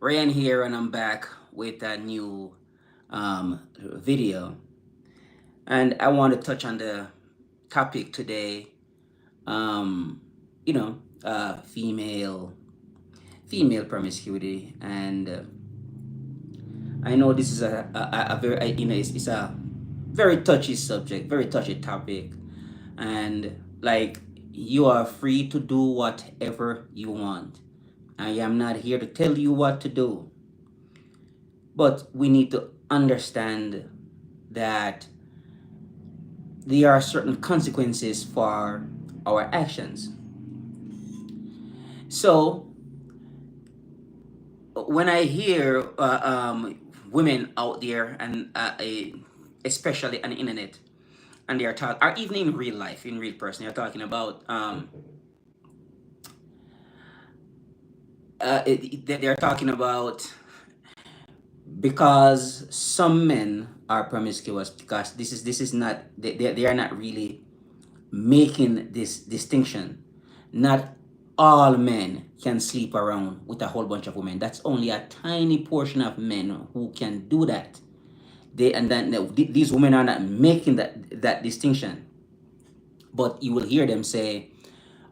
Ryan here, and I'm back with a new video. And I want to touch on the topic today. Um, you know, female promiscuity, and I know this is a very it's a very touchy subject, very touchy topic, and like you are free to do whatever you want. I am not here to tell you what to do. But we need to understand that there are certain consequences for our actions. So when I hear women out there and especially on the internet, and they are talking, or even in real life, in real person, they're talking about they're talking about because some men are promiscuous because this is not they are not really making this distinction. Not all men can sleep around with a whole bunch of women. That's only a tiny portion of men who can do that. They and then these women are not making that distinction. But you will hear them say,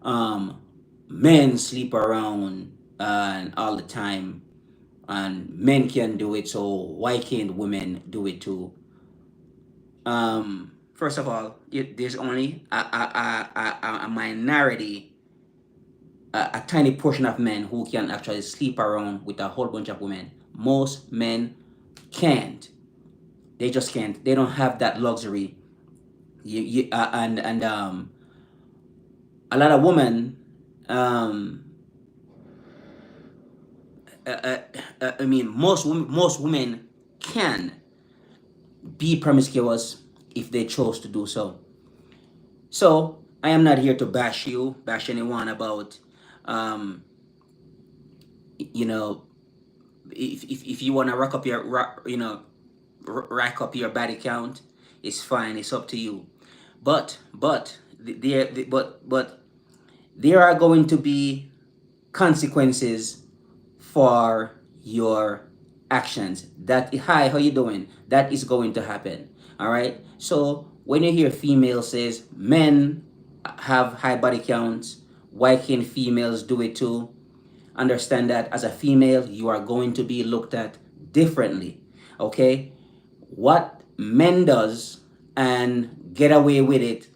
um, "Men sleep around and all the time, and men can do it. So why can't women do it too?" First of all, there's only a minority, a tiny portion of men who can actually sleep around with a whole bunch of women. Most men can't. They just can't. They don't have that luxury. And a lot of women, um, I mean, most women can be promiscuous if they chose to do so. So I am not here to bash anyone about, um, you know, if you want to rack up your rack up your body count, it's fine. It's up to you. But there are going to be consequences for your actions. That hi, how you doing? That is going to happen. All right. So when you hear female says men have high body counts, why can't females do it too? Understand that as a female, you are going to be looked at differently. Okay, what men does and get away with it,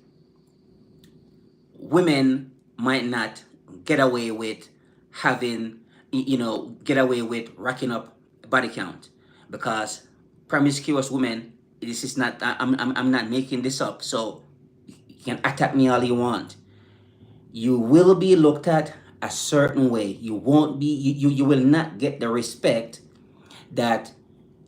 women might not get away with having, get away with racking up body count, because promiscuous women, this is not, I'm not making this up. So you can attack me all you want. You will be looked at a certain way. You won't be, you will not get the respect that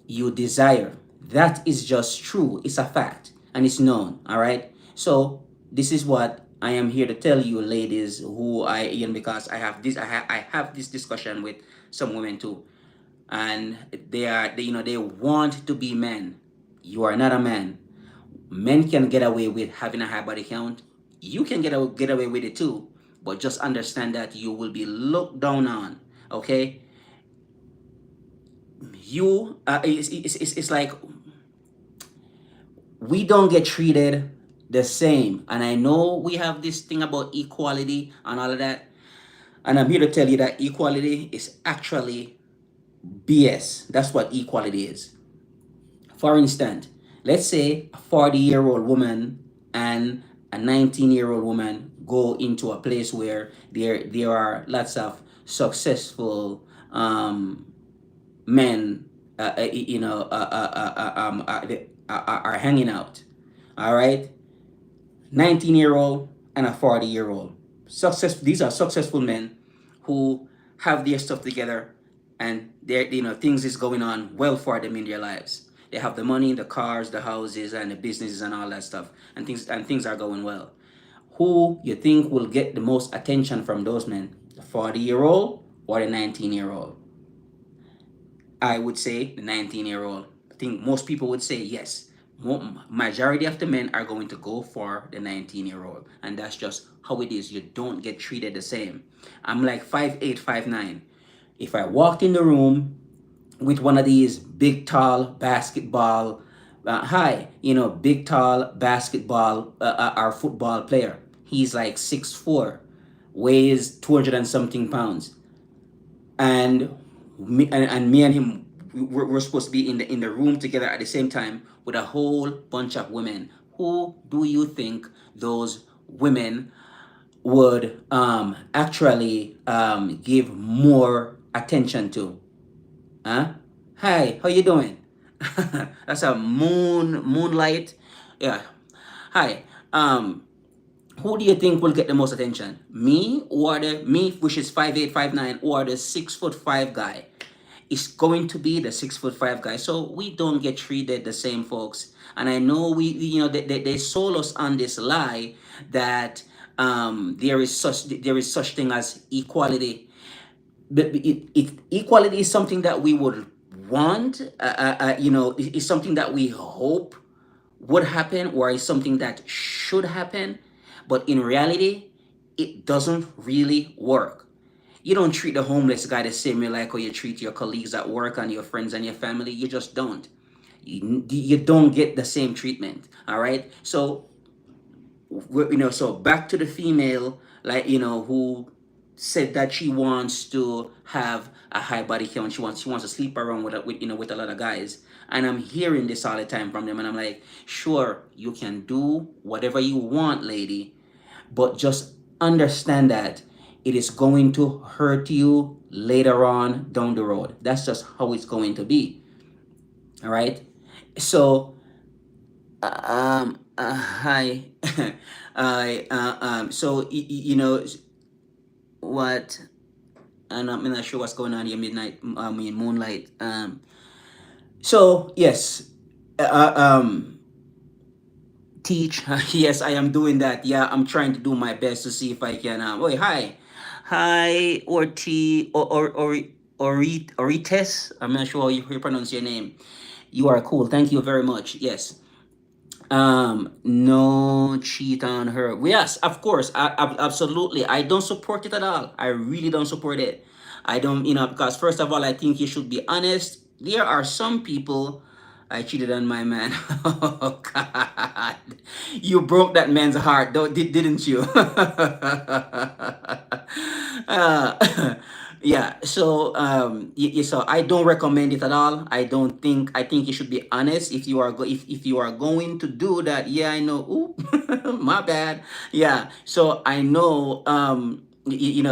you desire. That is just true. It's a fact and it's known. All right. So this is what I am here to tell you, ladies, who because I have this discussion with some women too, and they want to be men. You are not a man. Men can get away with having a high body count. You can get away with it too, but just understand that you will be looked down on. Okay, it's like we don't get treated the same. And I know we have this thing about equality and all of that, and I'm here to tell you that equality is actually BS. That's what equality is. For instance, let's say a 40-year-old woman and a 19-year-old woman go into a place where there are lots of successful men, are hanging out. All right, 19-year-old and a 40-year-old. These are successful men who have their stuff together, and things is going on well for them in their lives. They have the money, the cars, the houses, and the businesses and all that stuff, and things are going well. Who you think will get the most attention from those men? The 40-year-old or the 19-year-old? I would say the 19-year-old. I think most people would say yes. Majority of the men are going to go for the 19-year-old, and that's just how it is. You don't get treated the same. I'm like 5'8", 5'9". If I walked in the room with one of these big tall basketball hi, big tall basketball or football player, he's like 6'4", weighs 200 and something pounds, and me and him, we're supposed to be in the room together at the same time with a whole bunch of women. Who do you think those women would actually give more attention to? Huh? Hi, how you doing? That's a moonlight. Yeah. Hi. Who do you think will get the most attention? Me or the me, which is 5'8", 5'9", or the 6'5" guy? It's going to be the 6'5" guy. So we don't get treated the same, folks. And I know they sold us on this lie that there is such thing as equality. But equality is something that we would want. Is something that we hope would happen, or is something that should happen. But in reality, it doesn't really work. You don't treat the homeless guy the same way like how you treat your colleagues at work and your friends and your family. You just don't. You don't get the same treatment. All right. So so back to the female, like, who said that she wants to have a high body count. She wants to sleep around with a lot of guys. And I'm hearing this all the time from them, and I'm like, sure, you can do whatever you want, lady, but just understand that it is going to hurt you later on down the road. That's just how it's going to be. All right. So hi. I so what, and I'm not sure what's going on here. Midnight, I mean moonlight. So yes, uh, um, teach. Yes, I am doing that. Yeah, I'm trying to do my best to see if I can. Wait, hi, Orites. I'm not sure how you pronounce your name. You are cool. Thank you very much. Yes. No cheat on her. Yes, of course. Absolutely. I don't support it at all. I really don't support it. I don't, because first of all, I think you should be honest. There are some people. I cheated on my man. Oh God, you broke that man's heart, though, didn't you? Yeah. So so I don't recommend it at all. I think you should be honest. If you are if you are going to do that, yeah, I know. Ooh, my bad. Yeah. So I know.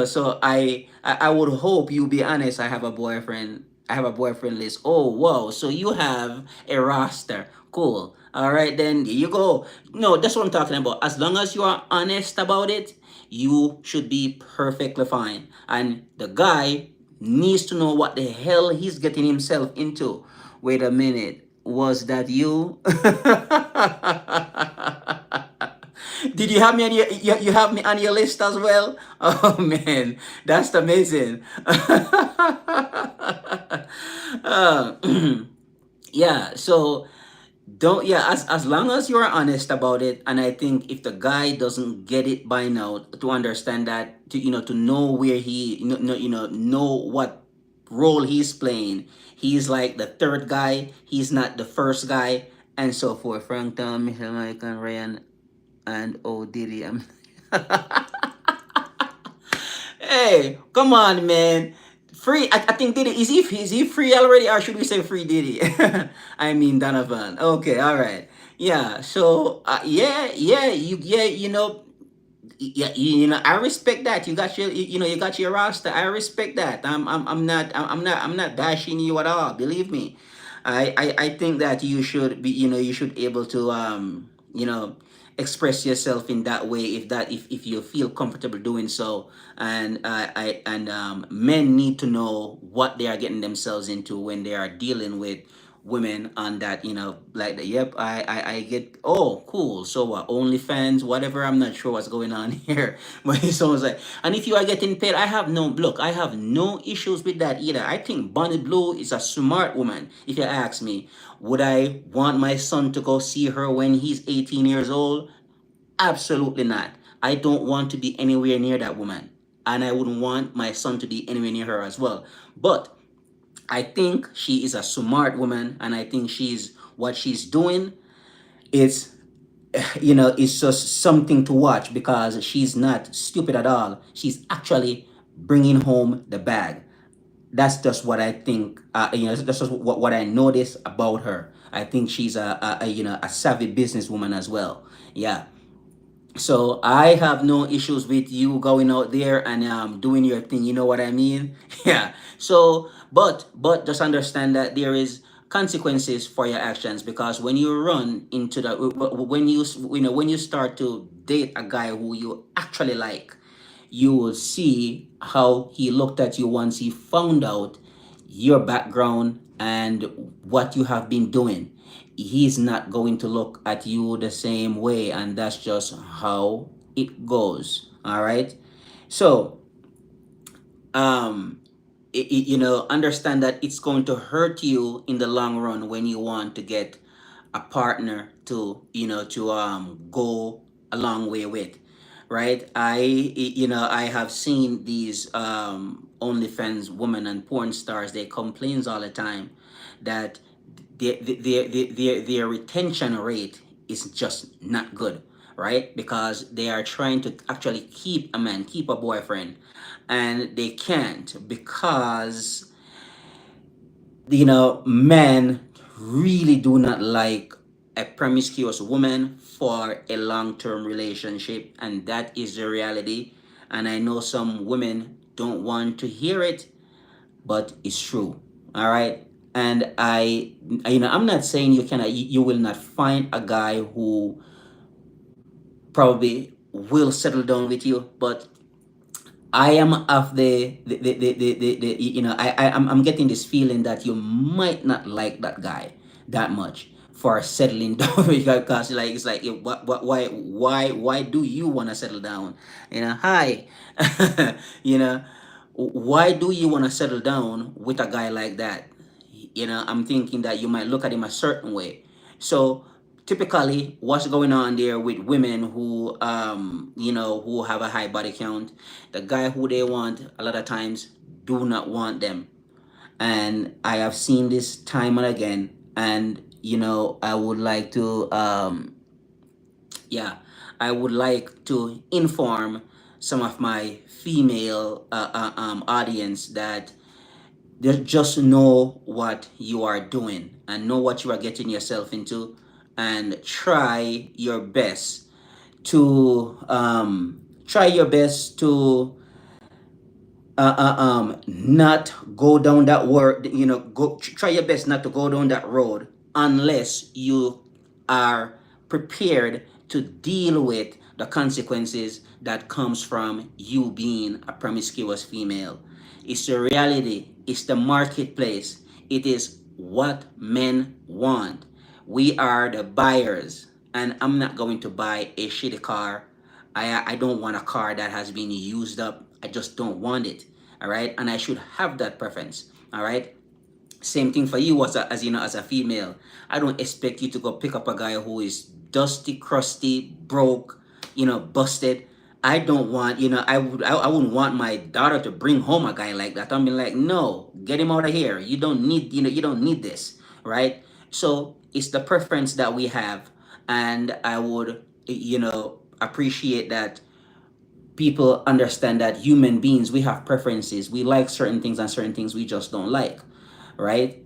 So I would hope you be honest. I have a boyfriend. I have a boyfriend list. Oh, whoa. So you have a roster. Cool. All right, then there you go. No, that's what I'm talking about. As long as you are honest about it, you should be perfectly fine. And the guy needs to know what the hell he's getting himself into. Wait a minute. Was that you? Did you have me on you have me on your list as well? Oh man, that's amazing. uh, yeah, so don't yeah as long as you're honest about it, and I think if the guy doesn't get it by now, to understand that, to know where he know what role he's playing. He's like the third guy, he's not the first guy, and so forth. Frank, Tom, Michelle, Mike, and Ryan, and oh Diddy. Hey, come on, man. Free. I think Diddy is he free already, or should we say free Diddy? I mean Donovan. Okay, all right. Yeah. So yeah, I respect that. You got your you got your roster. I respect that. I'm not bashing you at all. Believe me. I think that you should be you should able to express yourself in that way, if you feel comfortable doing so. And men need to know what they are getting themselves into when they are dealing with women on that, like the, yep, I get. Oh, cool. So what, OnlyFans, whatever, I'm not sure what's going on here. But it's almost like, and if you are getting paid, I have no issues with that either. I think Bonnie Blue is a smart woman. If you ask me, would I want my son to go see her when he's 18 years old? Absolutely not. I don't want to be anywhere near that woman. and I wouldn't want my son to be anywhere near her as well. But I think she is a smart woman, and I think she's what she's doing is, it's just something to watch because she's not stupid at all. She's actually bringing home the bag. That's just what I think. That's just what I notice about her. I think she's a savvy businesswoman as well. Yeah. So I have no issues with you going out there and doing your thing. You know what I mean? Yeah. So, but just understand that there is consequences for your actions, because when you run into the when when you start to date a guy who you actually like, you will see how he looked at you once he found out your background and what you have been doing. He's not going to look at you the same way, and that's just how it goes. All right. So, um, understand that it's going to hurt you in the long run when you want to get a partner to go a long way with, right? I have seen these OnlyFans women and porn stars. They complains all the time that their retention rate is just not good, right? Because they are trying to actually keep a man, keep a boyfriend, and they can't because men really do not like a promiscuous woman for a long-term relationship, and that is the reality. And I know some women don't want to hear it, but it's true. All right. And I'm not saying you will not find a guy who probably will settle down with you, but I am of I'm getting this feeling that you might not like that guy that much for settling down with you, because it's like why do you want to settle down? Hi. you know why do you want to settle down with a guy like that? I'm thinking that you might look at him a certain way. So typically, what's going on there with women who who have a high body count, the guy who they want a lot of times do not want them. And I have seen this time and again. And I would like to yeah, I would like to inform some of my female audience that just know what you are doing and know what you are getting yourself into, and try your best to not go down that word. Try your best not to go down that road unless you are prepared to deal with the consequences that comes from you being a promiscuous female. It's the reality. It's the marketplace. It is what men want. We are the buyers, and I'm not going to buy a shitty car. I don't want a car that has been used up. I just don't want it. All right, and I should have that preference. All right. Same thing for you as a female. I don't expect you to go pick up a guy who is dusty, crusty, broke, busted. I don't want, I wouldn't want my daughter to bring home a guy like that. I'm like, no, get him out of here. You don't need this, right? So it's the preference that we have, and I would, appreciate that people understand that human beings, we have preferences. We like certain things and certain things we just don't like, right?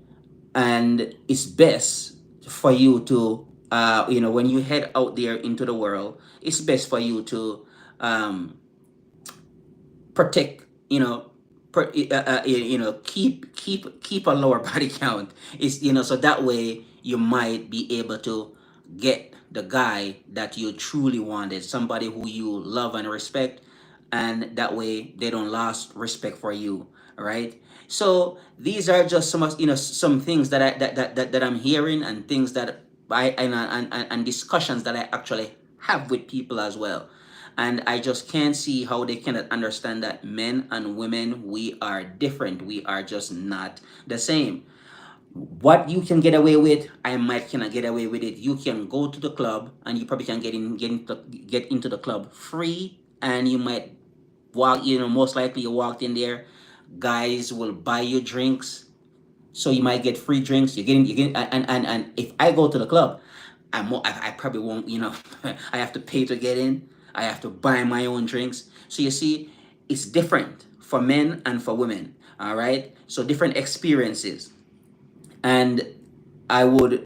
And it's best for you to when you head out there into the world, it's best for you to um, protect, keep a lower body count. Is so that way you might be able to get the guy that you truly wanted, somebody who you love and respect, and that way they don't lose respect for you, right? So these are just some things that that I'm hearing, and things that and discussions that I actually have with people as well. And I just can't see how they cannot understand that men and women, we are different. We are just not the same. What you can get away with, I might cannot get away with it. You can go to the club and you probably can get into the club free, and you might most likely you walked in there, guys will buy you drinks, so you might get free drinks. You get, and if I go to the club, I probably won't, I have to pay to get in. I have to buy my own drinks. So you see, it's different for men and for women. All right. So different experiences. And I would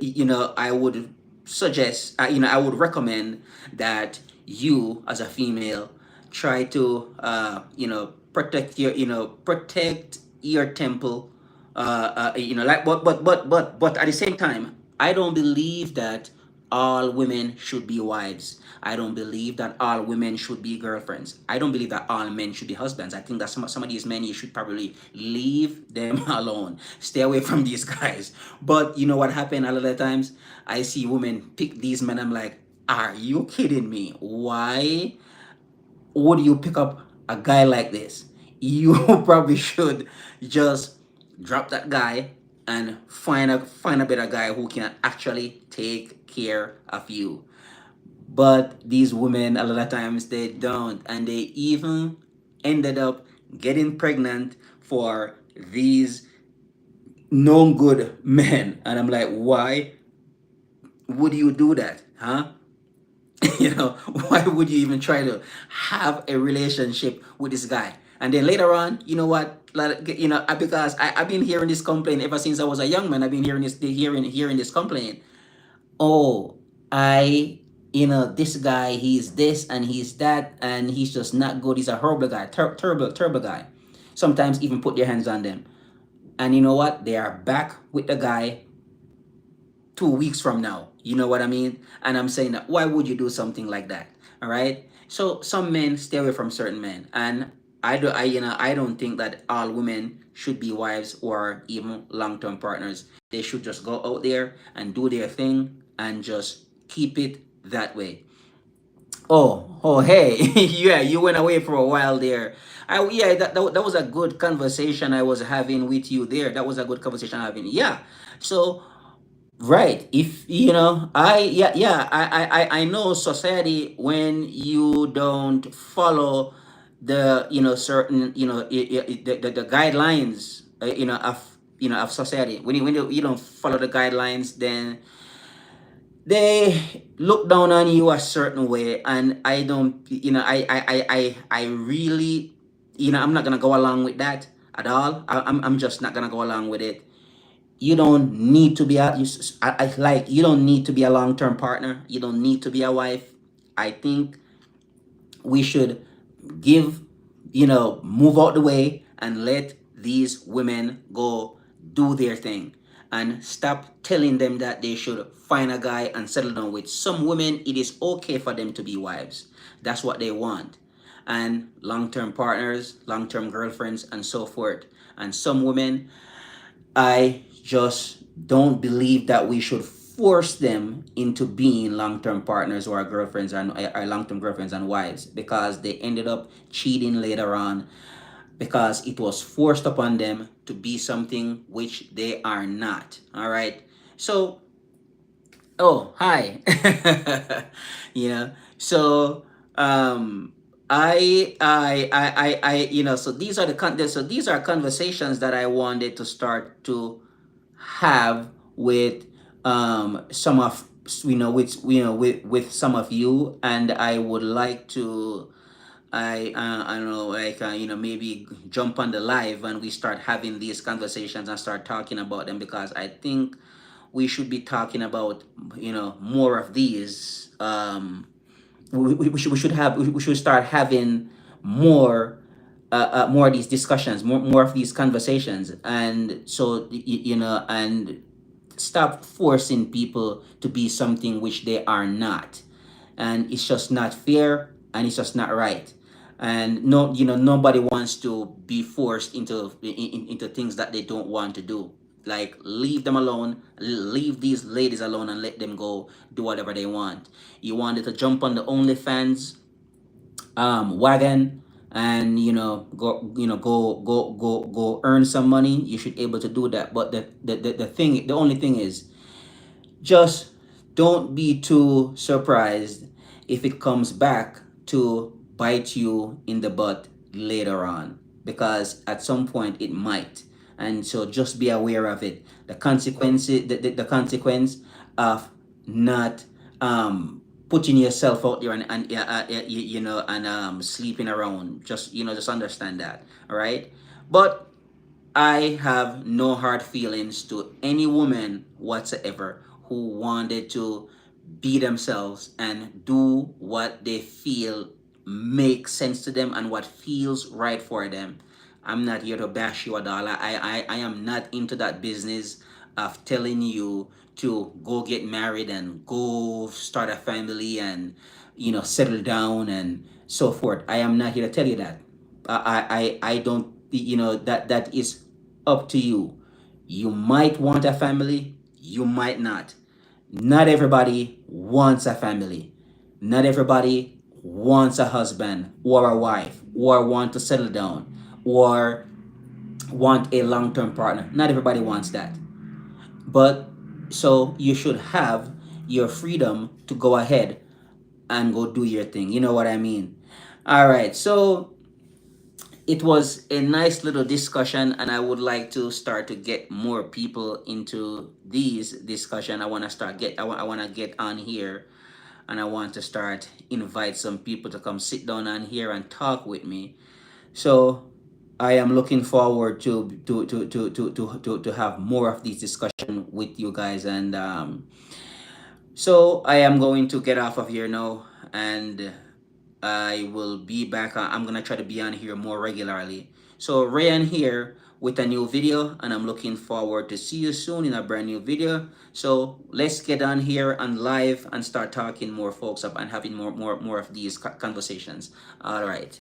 suggest, I would recommend that you as a female try to, protect your temple, like, but at the same time, I don't believe that all women should be wives. I don't believe that all women should be girlfriends. I don't believe that all men should be husbands. I think that some of these men, you should probably leave them alone. Stay away from these guys. But you know what happened a lot of times? I see women pick these men. I'm like, are you kidding me? Why would you pick up a guy like this? You probably should just drop that guy and find a better guy who can actually take care of you. But these women, a lot of times, they don't, and they even ended up getting pregnant for these no good men. And I'm like, why would you do that, huh? Why would you even try to have a relationship with this guy? And then later on, you know what, like, because I've been hearing this complaint ever since I was a young man. I've been hearing this complaint. Oh, I, this guy, he's this and he's that, and he's just not good. He's a horrible guy, terrible guy. Sometimes even put their hands on them. And you know what? They are back with the guy 2 weeks from now. You know what I mean? And I'm saying that, why would you do something like that? All right. So some men stay away from certain men, and I don't think that all women should be wives or even long-term partners. They should just go out there and do their thing and just keep it that way. Oh, hey, yeah, you went away for a while there. Yeah, that was a good conversation I was having with you there. That was a good conversation having. Yeah. So, right. If I know society, when you don't follow the, certain, the guidelines, of society. When you don't follow the guidelines, then they look down on you a certain way, and I don't, I really, I'm not gonna go along with that at all. I'm just not gonna go along with it. You don't need to be you don't need to be a long-term partner. You don't need to be a wife. I think we should give, move out the way and let these women go do their thing, and stop telling them that they should find a guy and settle down with. Some women, it is okay for them to be wives. That's what they want. And long-term partners, long-term girlfriends, and so forth. And some women, I just don't believe that we should force them into being long-term partners or girlfriends, and or long-term girlfriends and wives, because they ended up cheating later on, because it was forced upon them to be something which they are not. All right. So, oh, hi. So, so these are these are conversations that I wanted to start to have with, some of, with some of you. And I would like to, I don't know, like, maybe jump on the live and we start having these conversations and start talking about them, because I think we should be talking about, more of these. We should start having more, more of these discussions, more of these conversations, and so, and stop forcing people to be something which they are not. And it's just not fair, and it's just not right. And no, nobody wants to be forced into things that they don't want to do. Like, leave them alone, leave these ladies alone, and let them go do whatever they want. You wanted to jump on the OnlyFans, wagon, and, go earn some money. You should able to do that. But the only thing is, just don't be too surprised if it comes back to bite you in the butt later on, because at some point it might. And so just be aware of it. The consequences, the consequence of not putting yourself out there and and sleeping around. Just just understand that. All right. But I have no hard feelings to any woman whatsoever who wanted to be themselves and do what they feel makes sense to them and what feels right for them. I'm not here to bash you at all. I am not into that business of telling you to go get married and go start a family and settle down and so forth. I am not here to tell you that. I don't, that is up to you. You might want a family, you might not. Not everybody wants a family. Not everybody wants a husband or a wife or want to settle down or want a long-term partner. Not everybody wants that. But so you should have your freedom to go ahead and go do your thing. You know what I mean? All right. So it was a nice little discussion, and I would like to start to get more people into these discussion. I want to get on here, and I want to start invite some people to come sit down on here and talk with me. So I am looking forward to have more of these discussion with you guys. And so I am going to get off of here now, and I will be back. I'm gonna try to be on here more regularly. So Ryan here with a new video, and I'm looking forward to see you soon in a brand new video. So let's get on here and live and start talking more folks up and having more of these conversations. All right.